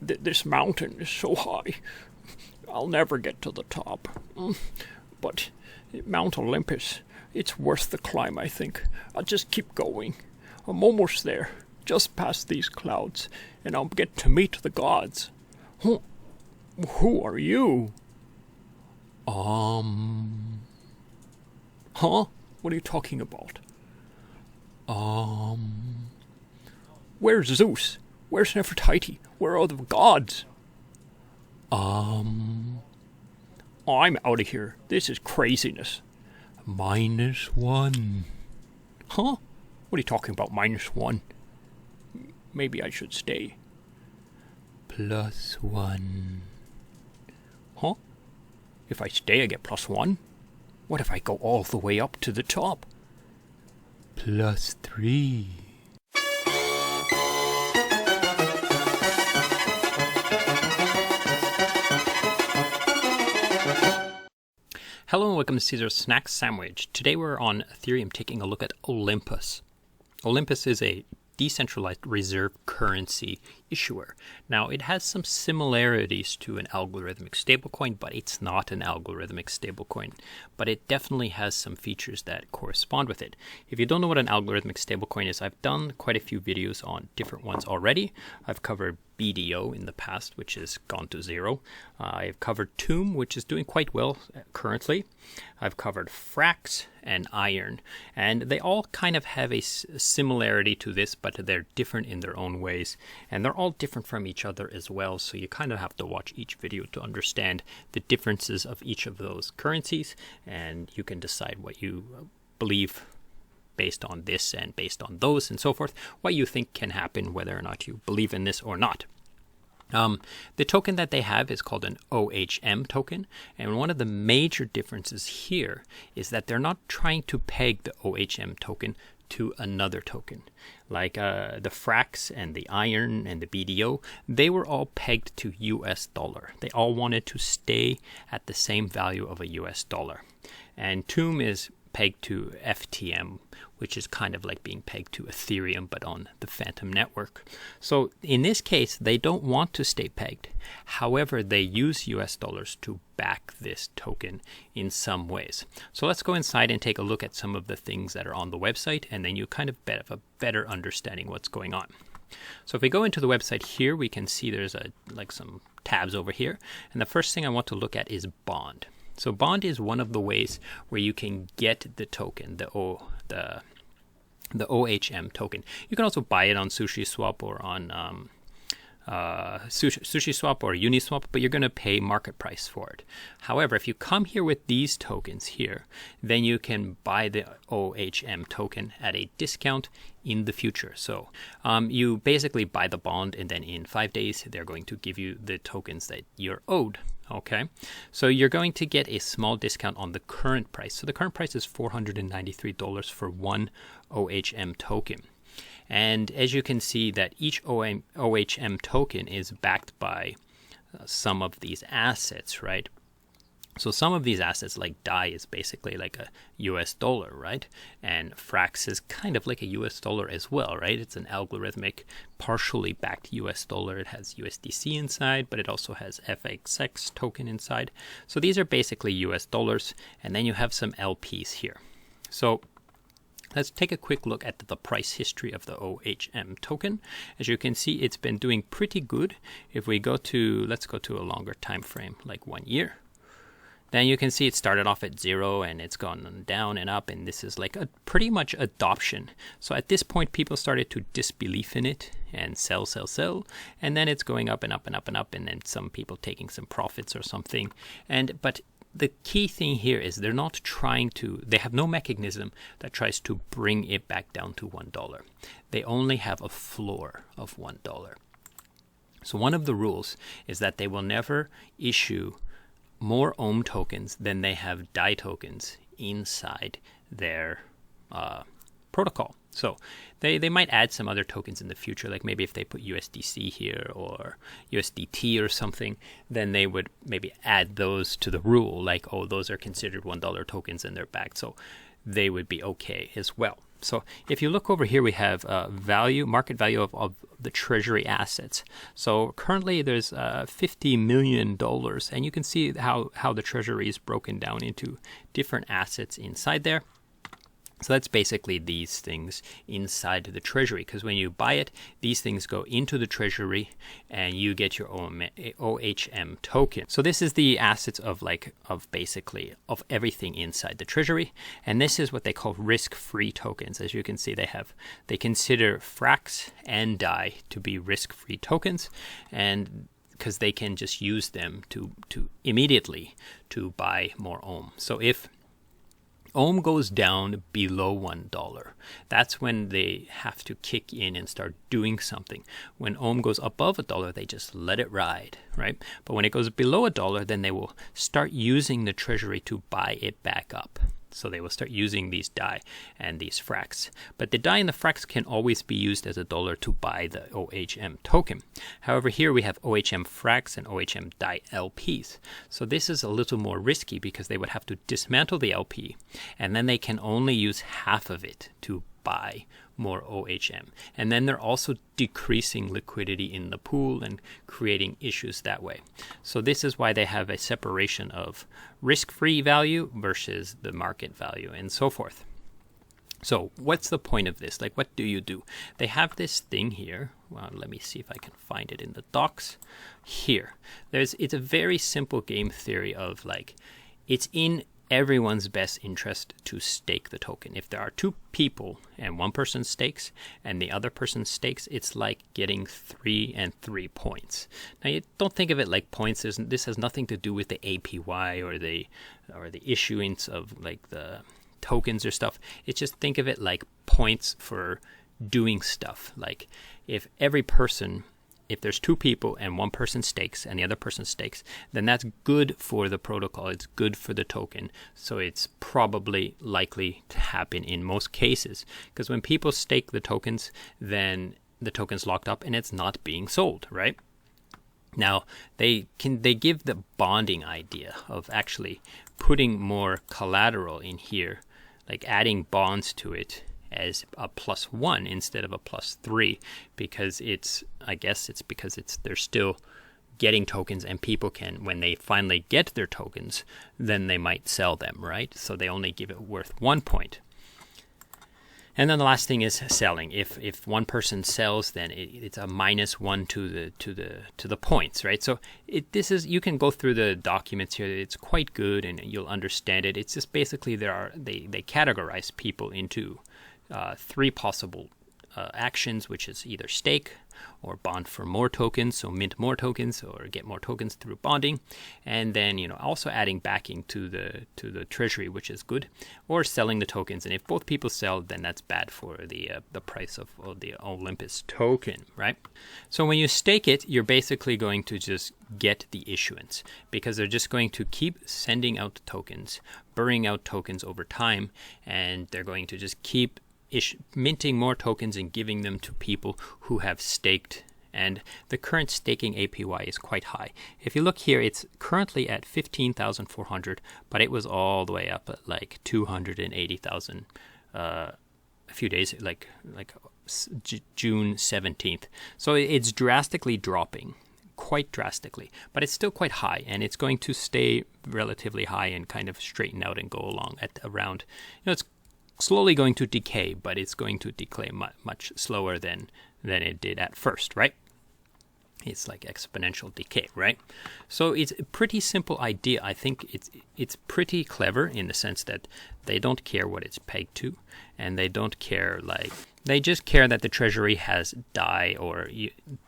This mountain is so high. I'll never get to the top. But Mount Olympus, it's worth the climb, I think. I'll just keep going. I'm almost there, just past these clouds, and I'll get to meet the gods. Who are you? Huh? What are you talking about? Where's Zeus? Where's Nefertiti? Where are the gods? I'm out of here. This is craziness. -1. Huh? What are you talking about, -1? Maybe I should stay. +1. Huh? If I stay, I get +1? What if I go all the way up to the top? +3. Hello and welcome to Caesar's Snack Sandwich. Today we're on Ethereum taking a look at Olympus. Olympus is a decentralized reserve currency issuer. Now, it has some similarities to an algorithmic stablecoin, but it's not an algorithmic stablecoin. But it definitely has some features that correspond with it. If you don't know what an algorithmic stablecoin is, I've done quite a few videos on different ones already. I've covered BDO in the past, which has gone to zero. I've covered Tomb, which is doing quite well currently. I've covered Frax and Iron, and they all kind of have a similarity to this, but they're different in their own ways, and they're all different from each other as well, so you kind of have to watch each video to understand the differences of each of those currencies, and you can decide what you believe based on this and based on those and so forth, what you think can happen, whether or not you believe in this or not. The token that they have is called an OHM token, and one of the major differences here is that they're not trying to peg the OHM token to another token. Like the Frax and the Iron and the BDO, they were all pegged to US dollar. They all wanted to stay at the same value of a US dollar. And Tomb is pegged to FTM, which is kind of like being pegged to Ethereum, but on the Phantom network. So in this case, they don't want to stay pegged. However, they use US dollars to back this token in some ways. So let's go inside and take a look at some of the things that are on the website, and then you kind of have a better understanding what's going on. So if we go into the website here, we can see there's some tabs over here. And the first thing I want to look at is Bond. So Bond is one of the ways where you can get the token, the OHM token. You can also buy it on SushiSwap or on SushiSwap or Uniswap, but you're going to pay market price for it. However, if you come here with these tokens here, then you can buy the OHM token at a discount in the future. So you basically buy the bond, and then in 5 days, they're going to give you the tokens that you're owed. Okay, so you're going to get a small discount on the current price. So the current price is $493 for one OHM token. And as you can see that each OHM token is backed by some of these assets, right? So some of these assets like DAI is basically like a US dollar, right? And Frax is kind of like a US dollar as well, right? It's an algorithmic, partially backed US dollar. It has USDC inside, but it also has FXX token inside. So these are basically US dollars. And then you have some LPs here. So let's take a quick look at the price history of the OHM token. As you can see, it's been doing pretty good. If we go to, let's go to a longer time frame, like 1 year. Then you can see it started off at 0 and it's gone down and up, and this is like a pretty much adoption. So at this point, people started to disbelieve in it and sell, and then it's going up and up and up and up, and then some people taking some profits or something. But the key thing here is they're not trying to, they have no mechanism that tries to bring it back down to $1. They only have a floor of $1. So one of the rules is that they will never issue more OHM tokens than they have DAI tokens inside their protocol. So they might add some other tokens in the future, like maybe if they put USDC here or USDT or something, then they would maybe add those to the rule, like, oh, those are considered $1 tokens and they're backed. So they would be okay as well. So if you look over here, we have market value of the Treasury assets. So currently there's $50 million, and you can see how the Treasury is broken down into different assets inside there. So that's basically these things inside the Treasury, because when you buy it, these things go into the Treasury and you get your OHM token. So this is the assets of basically everything inside the Treasury, and this is what they call risk-free tokens. As you can see, they consider Frax and DAI to be risk-free tokens, and because they can just use them to immediately to buy more OHM. So if OHM goes down below $1, that's when they have to kick in and start doing something. When OHM goes above $1, they just let it ride, right? But when it goes below $1, then they will start using the Treasury to buy it back up. So they will start using these DAI and these Frax. But the DAI and the Frax can always be used as a dollar to buy the OHM token. However, here we have OHM Frax and OHM DAI LPs. So this is a little more risky because they would have to dismantle the LP, and then they can only use half of it to buy more OHM. And then they're also decreasing liquidity in the pool and creating issues that way. So this is why they have a separation of risk-free value versus the market value and so forth. So what's the point of this? Like, what do you do? They have this thing here. Well, let me see if I can find it in the docs. Here. It's a very simple game theory of it's in everyone's best interest to stake the token. If there are two people and one person stakes and the other person stakes, it's like getting 3 and 3 points. Now, you don't think of it like points. This has nothing to do with the APY or the issuance of the tokens or stuff. It's just think of it like points for doing stuff. Like if there's two people and one person stakes and the other person stakes, then that's good for the protocol. It's good for the token. So it's probably likely to happen in most cases. Because when people stake the tokens, then the token's locked up and it's not being sold, right? Now, they give the bonding idea of actually putting more collateral in here, like adding bonds to it as a +1 instead of a +3, because they're still getting tokens, and people can, when they finally get their tokens, then they might sell them, right? So they only give it worth 1 point. And then the last thing is selling. If one person sells, then it's a -1 to the points, right? So you can go through the documents here. It's quite good, and you'll understand it. It's just basically they categorize people into 3 possible actions, which is either stake or bond for more tokens, so mint more tokens or get more tokens through bonding, and then also adding backing to the Treasury, which is good, or selling the tokens. And if both people sell, then that's bad for the price of the Olympus token, right? So when you stake it, you're basically going to just get the issuance, because they're just going to keep sending out tokens, burning out tokens over time, and they're going to just keep minting more tokens and giving them to people who have staked. And the current staking APY is quite high. If you look here, it's currently at 15,400, but it was all the way up at 280,000 a few days, June 17th. So it's drastically dropping, quite drastically, but it's still quite high, and it's going to stay relatively high and kind of straighten out and go along at around, it's slowly going to decay, but it's going to decay much slower than it did at first, right? It's like exponential decay, right? So it's a pretty simple idea. I think it's pretty clever in the sense that they don't care what it's pegged to, and they don't care, they just care that the Treasury has DAI or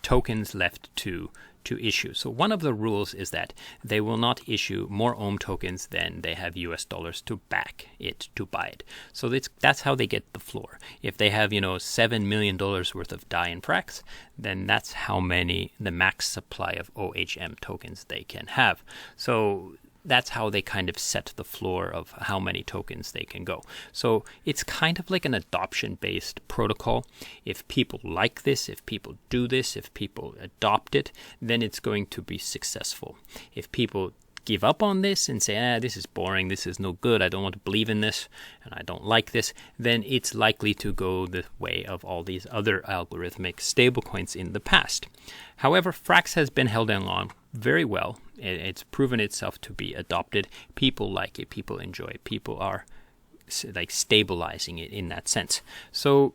tokens left to issue. So one of the rules is that they will not issue more OHM tokens than they have US dollars to back it, to buy it. So that's how they get the floor. If they have, $7 million worth of DAI and Frax, then that's how many, the max supply of OHM tokens they can have. So that's how they kind of set the floor of how many tokens they can go. So it's kind of like an adoption-based protocol. If people like this, if people do this, if people adopt it, then it's going to be successful. If people give up on this and say, this is boring, this is no good, I don't want to believe in this, and I don't like this, then it's likely to go the way of all these other algorithmic stablecoins in the past. However, Frax has been held on very well. It's proven itself to be adopted. People like it, people enjoy it, people are like stabilizing it in that sense. So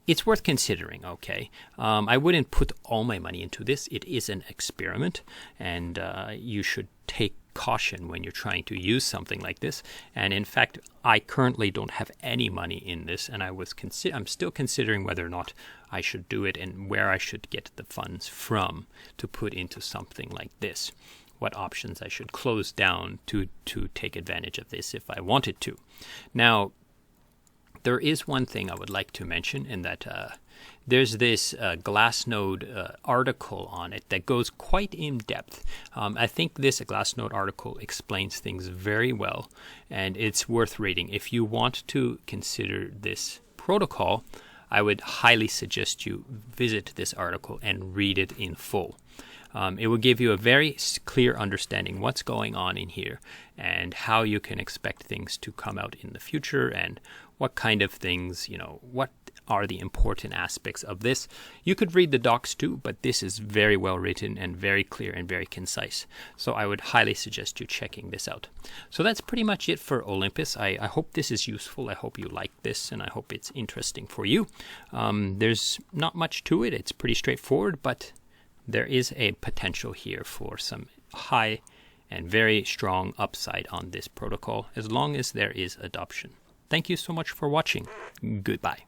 it's worth considering, okay? I wouldn't put all my money into this. It is an experiment, and you should take caution when you're trying to use something like this. And in fact, I currently don't have any money in this, and I'm still considering whether or not I should do it and where I should get the funds from to put into something like this. What options I should close down to take advantage of this if I wanted to. Now, there is one thing I would like to mention, in that there's this Glassnode article on it that goes quite in depth. I think this Glassnode article explains things very well, and it's worth reading. If you want to consider this protocol, I would highly suggest you visit this article and read it in full. It will give you a very clear understanding what's going on in here and how you can expect things to come out in the future, and what kind of things, what are the important aspects of this. You could read the docs too, but this is very well written and very clear and very concise. So I would highly suggest you checking this out. So that's pretty much it for Olympus. I hope this is useful. I hope you like this, and I hope it's interesting for you. There's not much to it. It's pretty straightforward, but there is a potential here for some high and very strong upside on this protocol, as long as there is adoption. Thank you so much for watching. Goodbye.